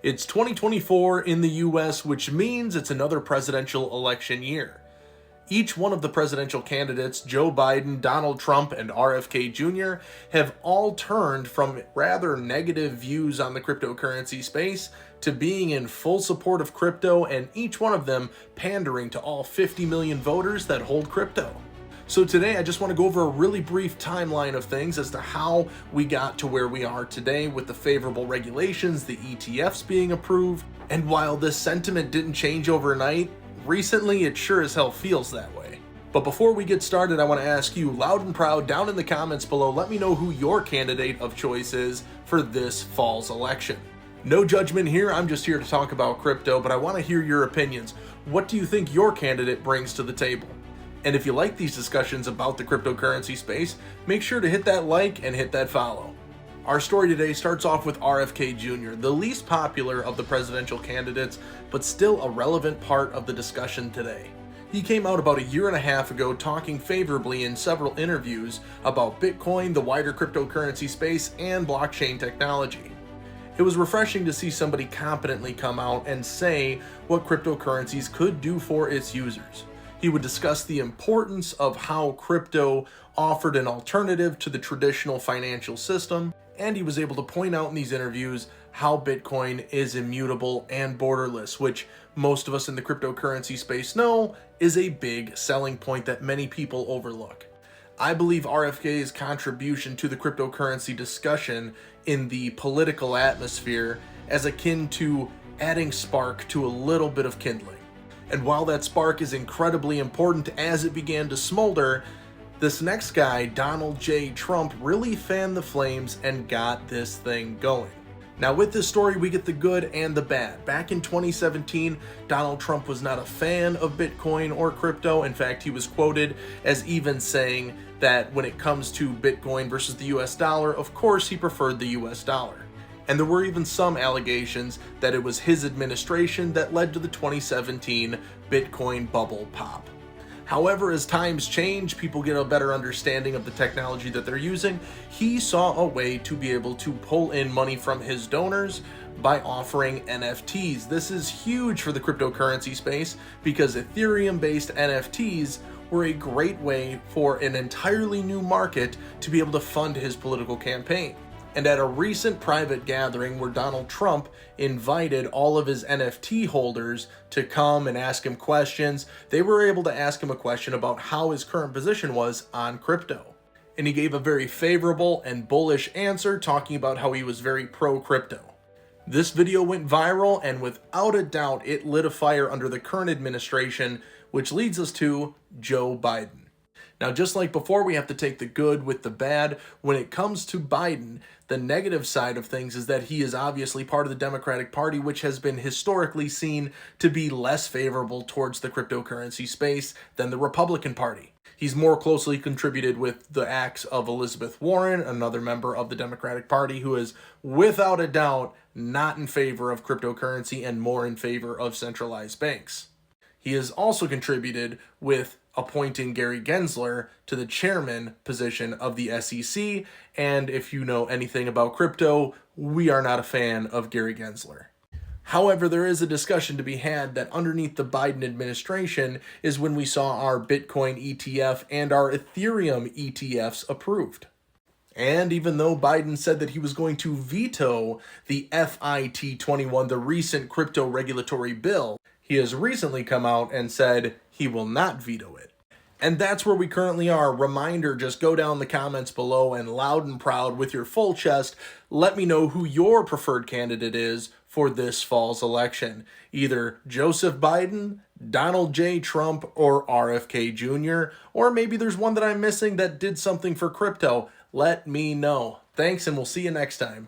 It's 2024 in the US, which means it's another presidential election year. Each one of the presidential candidates, Joe Biden, Donald Trump, and RFK Jr., have all turned from rather negative views on the cryptocurrency space to being in full support of crypto, and each one of them pandering to all 50 million voters that hold crypto. So today I just want to go over a really brief timeline of things as to how we got to where we are today with the favorable regulations, the ETFs being approved, and while this sentiment didn't change overnight, recently it sure as hell feels that way. But before we get started, I want to ask you loud and proud down in the comments below, let me know who your candidate of choice is for this fall's election. No judgment here, I'm just here to talk about crypto, but I want to hear your opinions. What do you think your candidate brings to the table? And if you like these discussions about the cryptocurrency space, make sure to hit that like and hit that follow. Our story today starts off with RFK Jr., the least popular of the presidential candidates, but still a relevant part of the discussion today. He came out about a year and a half ago talking favorably in several interviews about Bitcoin, the wider cryptocurrency space, and blockchain technology. It was refreshing to see somebody competently come out and say what cryptocurrencies could do for its users. He would discuss the importance of how crypto offered an alternative to the traditional financial system, and he was able to point out in these interviews how Bitcoin is immutable and borderless, which most of us in the cryptocurrency space know is a big selling point that many people overlook. I believe RFK's contribution to the cryptocurrency discussion in the political atmosphere as akin to adding spark to a little bit of kindling. And while that spark is incredibly important as it began to smolder, this next guy, Donald J. Trump, really fanned the flames and got this thing going. Now with this story, we get the good and the bad. Back in 2017, Donald Trump was not a fan of Bitcoin or crypto. In fact, he was quoted as even saying that when it comes to Bitcoin versus the US dollar, of course he preferred the US dollar. And there were even some allegations that it was his administration that led to the 2017 Bitcoin bubble pop. However, as times change, people get a better understanding of the technology that they're using. He saw a way to be able to pull in money from his donors by offering NFTs. This is huge for the cryptocurrency space because Ethereum-based NFTs were a great way for an entirely new market to be able to fund his political campaign. And at a recent private gathering where Donald Trump invited all of his NFT holders to come and ask him questions, they were able to ask him a question about how his current position was on crypto. And he gave a very favorable and bullish answer, talking about how he was very pro-crypto. This video went viral, and without a doubt, it lit a fire under the current administration, which leads us to Joe Biden. Now, just like before, we have to take the good with the bad. When it comes to Biden, the negative side of things is that he is obviously part of the Democratic Party, which has been historically seen to be less favorable towards the cryptocurrency space than the Republican Party. He's more closely contributed with the acts of Elizabeth Warren, another member of the Democratic Party, who is without a doubt not in favor of cryptocurrency and more in favor of centralized banks. He has also contributed with appointing Gary Gensler to the chairman position of the SEC, and if you know anything about crypto, we are not a fan of Gary Gensler. However, there is a discussion to be had that underneath the Biden administration is when we saw our Bitcoin ETF and our Ethereum ETFs approved. And even though Biden said that he was going to veto the FIT21, the recent crypto regulatory bill, he has recently come out and said he will not veto it. And that's where we currently are. Reminder, just go down the comments below and loud and proud with your full chest, let me know who your preferred candidate is for this fall's election. Either Joseph Biden, Donald J. Trump, or RFK Jr., or maybe there's one that I'm missing that did something for crypto. Let me know. Thanks, and we'll see you next time.